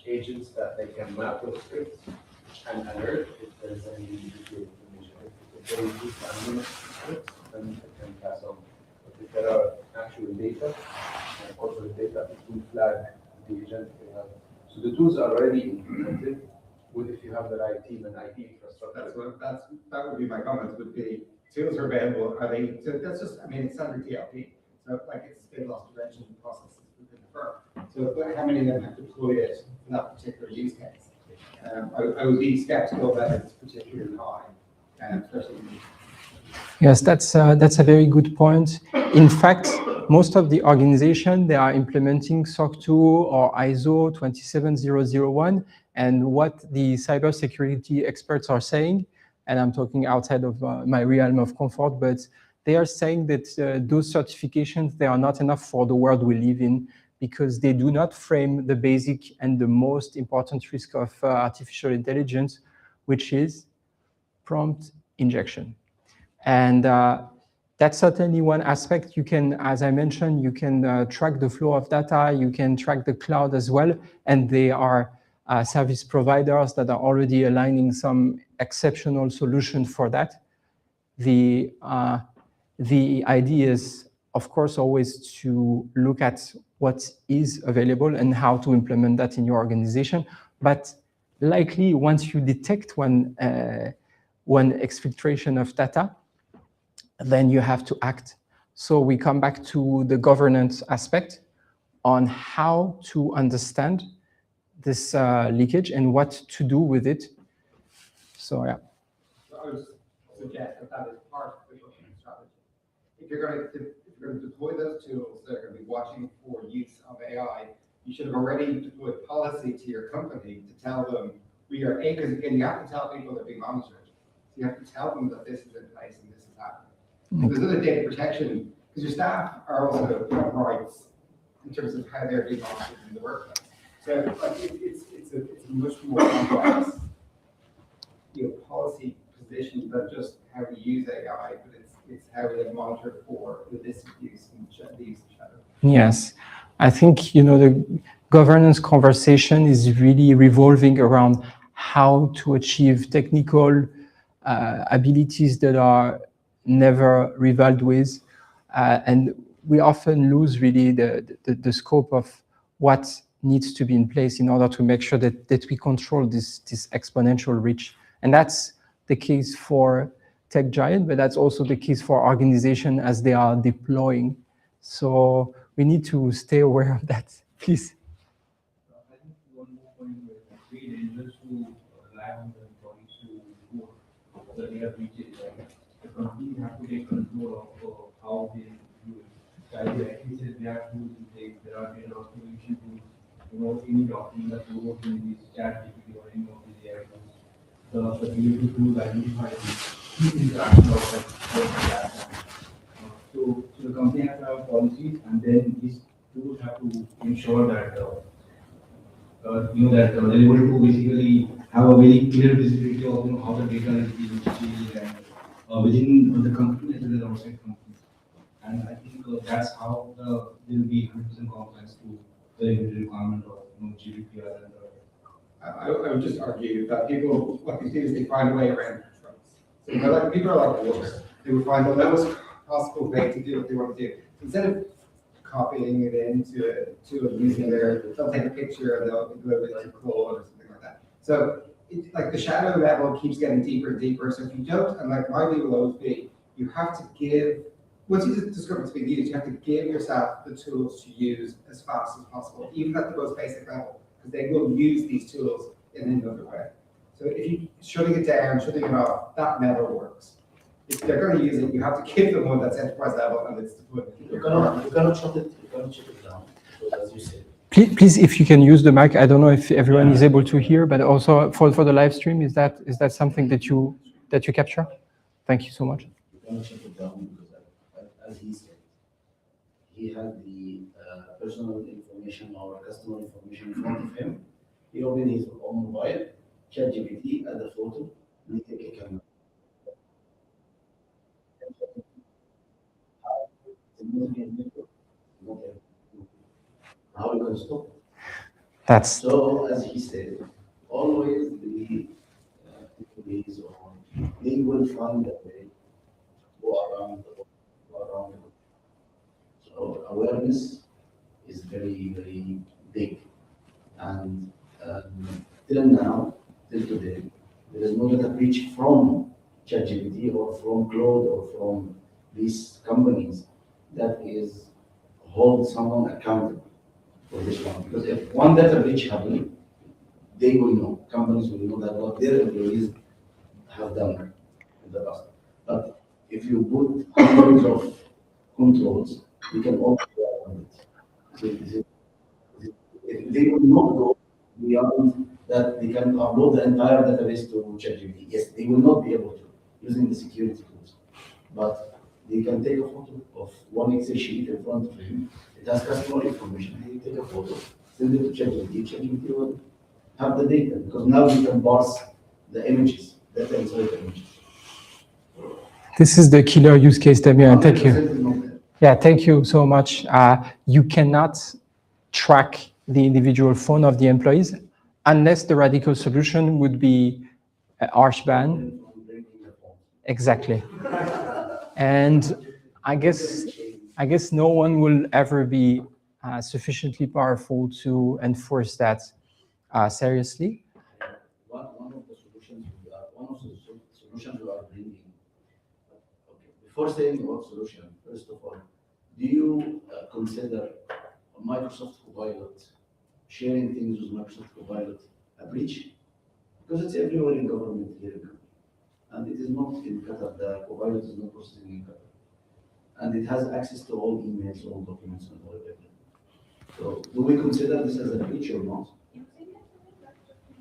agents that they can map those scripts and alert if there's any security information. If they use anonymous scripts, then it can pass on. But if there are actual data, corporate data, it will flag the agent they have. So the tools are already implemented if you have the right team and IT infrastructure. That would be my comment, would be tools are available, are they, so that's just, I mean, it's standard DLP. So like it's data loss prevention processes within the firm. So how many of them have deployed it for that particular use case? I would be skeptical that it's particularly high, especially. Yes, that's a very good point. In fact, most of the organization, they are implementing SOC 2 or ISO 27001, and what the cybersecurity experts are saying, and I'm talking outside of my realm of comfort, but they are saying that those certifications, they are not enough for the world we live in, because they do not frame the basic and the most important risk of artificial intelligence, which is prompt injection. And that's certainly one aspect. You can, as I mentioned, you can track the flow of data, you can track the cloud as well, and they are service providers that are already aligning some exceptional solutions for that. The idea is, of course, always to look at what is available and how to implement that in your organization. But likely, once you detect one exfiltration of data, then you have to act. So we come back to the governance aspect on how to understand this leakage and what to do with it. So yeah. So I would suggest that is part of the governance strategy. If you're going to deploy those tools that are going to be watching for use of AI, you should have already deployed policy to your company to tell them we are, because again, you have to tell people they're being monitored. So you have to tell them that this is in place and this is happening. So there's other data protection, because your staff are also have rights in terms of how they're being monitored in the workplace. So like, it's a much more complex policy position than just how we use AI, but it's how we monitor for the misuse and the use of shadow. Yes, I think the governance conversation is really revolving around how to achieve technical abilities that are never reveled with, and we often lose really the scope of what needs to be in place in order to make sure that we control this exponential reach. And that's the case for tech giant, but that's also the case for organization as they are deploying. So we need to stay aware of that, please. I think one more point with really just to rely on the employees to report the data breaches, right? companies have to take control of how they do it. So as you rightly said, they have tools in place, there are data automation tools, any document that goes in these chat GPT or any of these AI tools. The ability to identify the interaction of that data. So the company has to have policies, and then these tools have to ensure that that they're able to basically have a very clear visibility of how the data is being exchanged and within the company as well as outside companies. And I think that's how there will be 100% compliance to the regulatory requirement of GDPR and I would just argue that people, what they do is they find a way around controls. So people are like wolves. They would find the lowest possible way to do what they want to do. Instead of copying it into a tool and using it, they'll take a picture and they'll upload it to Claude or something like that. So like the shadow level keeps getting deeper and deeper. So if you don't, and like my view will always be, you have to give, once you discover it's being used, you have to give yourself the tools to use as fast as possible, even at the most basic level, because they will use these tools in another way. So if you shutting it down, shutting it off, that never works. If they're going to use it, you have to give them one that's enterprise level and it's deployed. You cannot shut it down. So as you said. Please, if you can use the mic. I don't know if everyone is able to hear, but also for the live stream, is that something that you capture? Thank you so much. You cannot shut it down because, as he said, he had the personal information or customer information in front of him. He opened his own mobile, ChatGPT, add a photo, and he take a camera. How are you going to stop it? That's So, as he said, always the employees or they will find a way to go around the world. So awareness is very, very big. And till now, till today, there is no data breach from ChatGPT or from Claude or from these companies that is hold someone accountable for this one. Because if one data breach happens, they will know, companies will know that what their employees have done in the past. But if you put hundreds of controls, we can all go around it. They will not go beyond that they can upload the entire database to ChatGPT. Yes, they will not be able to using the security tools. But they can take a photo of one Excel sheet in front of him. It has customer information. They take a photo, send it to ChatGPT. ChatGPT will have the data because now we can parse the images, data inside the images. This is the killer use case, Damien. Thank you. Yeah, thank you so much. You cannot track the individual phone of the employees unless the radical solution would be a harsh ban. Exactly. And I guess no one will ever be sufficiently powerful to enforce that seriously. One of the solutions we are bringing. Okay. Before saying about solution, first of all, do you consider Microsoft Copilot sharing things with Microsoft Copilot a breach? Because it's everywhere in government here in Qatar. And it is not in Qatar, the Copilot is not processing in Qatar. And it has access to all emails, all documents, and all everything. So do we consider this as a breach or not?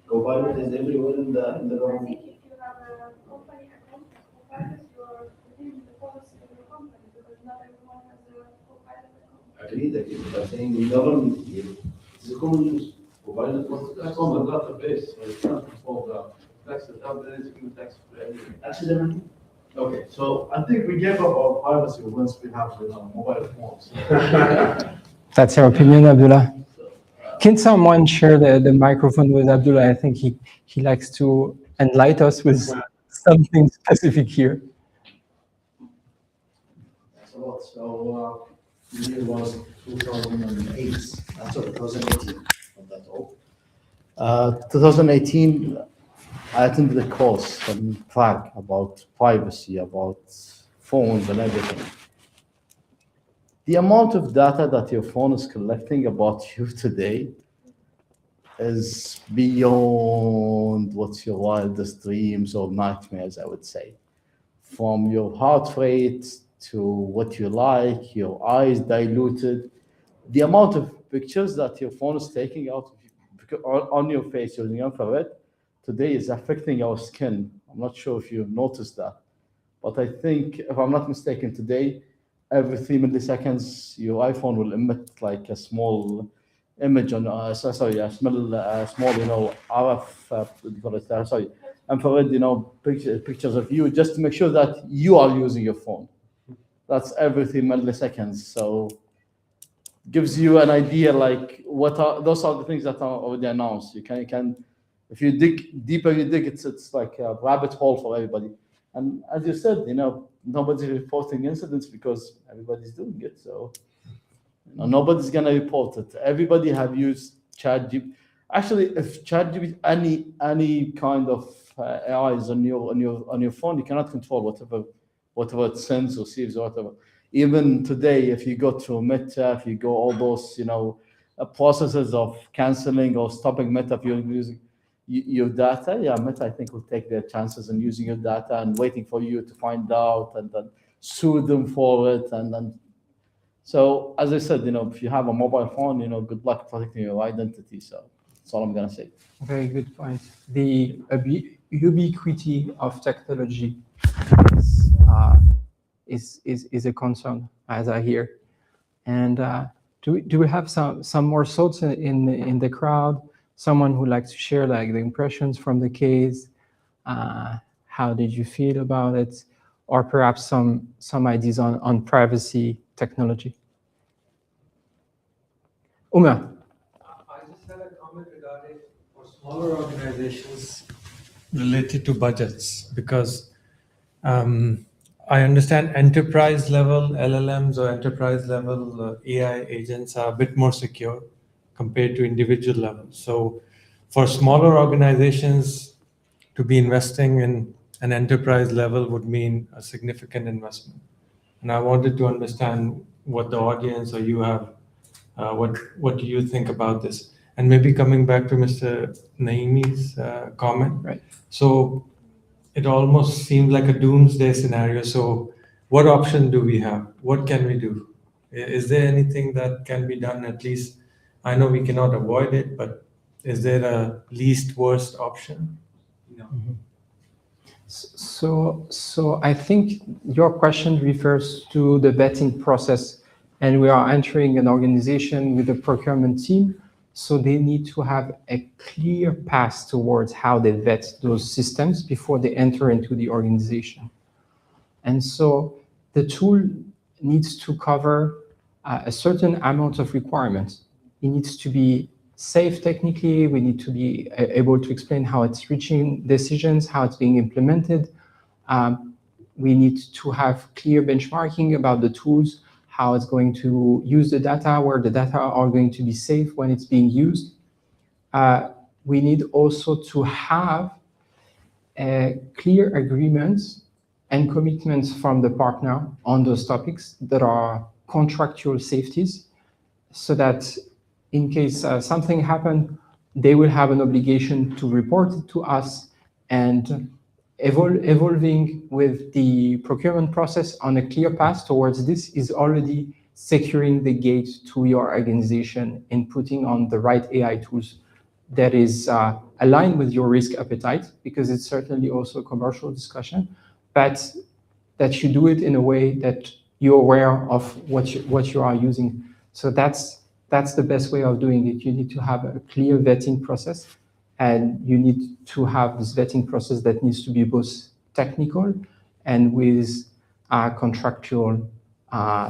Copilot is everywhere in the government. If you have a company account, Copilot, you are within the policy of your company because not everyone has a Copilot account. Agreed. But I'm saying the government here, it's a common use. Copilot was That's on the database, so it's not involved that's the database, that's accidentally. Okay, so I think we gave up our privacy once we have the mobile phones. That's your opinion, Abdullah? Can someone share the microphone with Abdullah? I think he likes to enlighten us with something specific here. Thanks a lot. So the year was 2008, sorry, 2018, not that old. 2018, I attended a course in Prague about privacy, about phones and everything. The amount of data that your phone is collecting about you today is beyond what's your wildest dreams or nightmares, I would say. from your heart rate to what you like, your eyes diluted. The amount of pictures that your phone is taking out on your face using infrared today is affecting our skin. I'm not sure if you've noticed that, but I think, if I'm not mistaken, today, every 3 milliseconds, your iPhone will emit like a small image on, a small, RF, what do you call it? Infrared, pictures of you, just to make sure that you are using your phone. That's every 3 milliseconds. So gives you an idea, like those are the things that are already announced. You can, if you dig deeper, it's like a rabbit hole for everybody. And as you said, nobody's reporting incidents because everybody's doing it. So nobody's gonna report it. Everybody have used ChatGPT. Actually, if ChatGPT, any kind of AI is on your phone, you cannot control whatever it sends or receives or whatever. Even today, if you go to Meta, if you go all those processes of canceling or stopping Meta if you're using your data, Meta I think will take their chances in using your data and waiting for you to find out and then sue them for it. And then, so as I said, if you have a mobile phone, good luck protecting your identity. So that's all I'm gonna say. Very good point. The ubiquity of technology is a concern, as I hear. And do we have some more thoughts in the crowd? Someone who would like to share like the impressions from the case? How did you feel about it? Or perhaps some ideas on privacy technology? Umar. I just had a comment regarding for smaller organizations related to budgets, because I understand enterprise level LLMs or enterprise level AI agents are a bit more secure compared to individual levels. So for smaller organizations to be investing in an enterprise level would mean a significant investment. And I wanted to understand what the audience or you have, what do you think about this? And maybe coming back to Mr. Naimi's comment. Right. So it almost seems like a doomsday scenario. So what option do we have? What can we do? Is there anything that can be done? At least, I know we cannot avoid it, but is there a least worst option? Mm-hmm. So I think your question refers to the vetting process, and we are entering an organization with a procurement team. So they need to have a clear path towards how they vet those systems before they enter into the organization. And so the tool needs to cover a certain amount of requirements. It needs to be safe technically. We need to be able to explain how it's reaching decisions, how it's being implemented. We need to have clear benchmarking about the tools, how it's going to use the data, where the data are going to be safe when it's being used. We need also to have clear agreements and commitments from the partner on those topics that are contractual safeties, so that in case something happened, they will have an obligation to report it to us. And evolving with the procurement process on a clear path towards this is already securing the gate to your organization and putting on the right AI tools that is aligned with your risk appetite, because it's certainly also a commercial discussion, but that you do it in a way that you're aware of what you are using. So that's the best way of doing it. You need to have a clear vetting process, and you need to have this vetting process that needs to be both technical and with contractual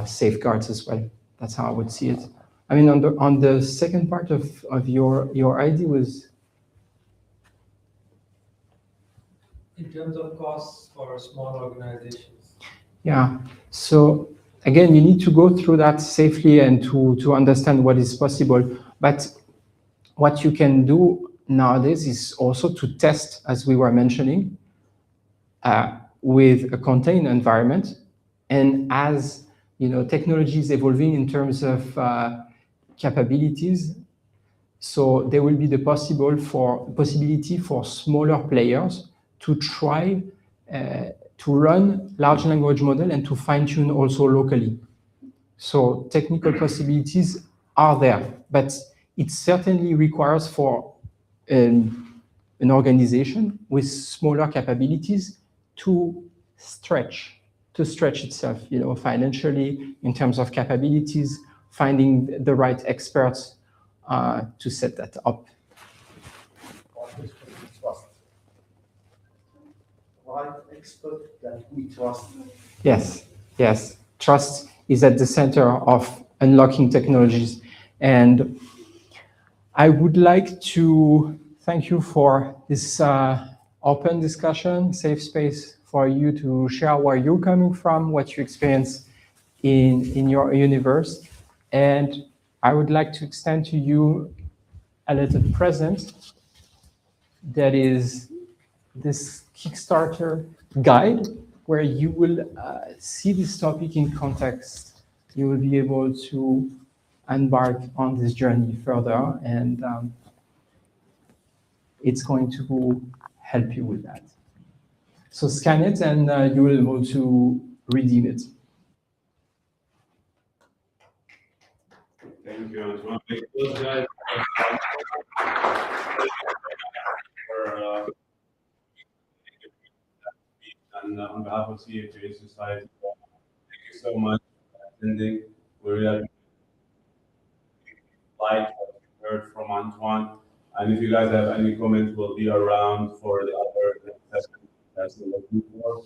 safeguards as well. That's how I would see it. I mean, on the second part of your idea was? In terms of costs for small organizations. Yeah, so again, you need to go through that safely and to understand what is possible. But what you can do nowadays is also to test, as we were mentioning, with a contained environment. And as technology is evolving in terms of capabilities, so there will be the possibility for smaller players to try to run large language model and to fine tune also locally. So technical possibilities are there, but it certainly requires for an organization with smaller capabilities to stretch itself, financially, in terms of capabilities, finding the right experts to set that up. Trust. Right expert that we trust. Yes. Trust is at the center of unlocking technologies. And I would like to thank you for this open discussion, safe space for you to share where you're coming from, what you experience in your universe. And I would like to extend to you a little present that is this Kickstarter guide where you will see this topic in context. You will be able to embark on this journey further, and it's going to help you with that. So scan it and you will be able to redeem it. Thank you, Antoine. Those guys and on behalf of CHA Society, thank you so much for attending. We really like what we heard from Antoine. And if you guys have any comments, we'll be around for the other sessions that's we're looking for.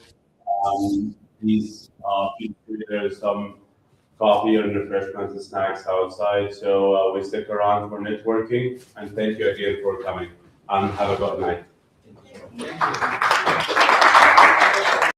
Please feel free, there's some coffee and refreshments and snacks outside. So we stick around for networking. And thank you again for coming. And have a good night. Thank you.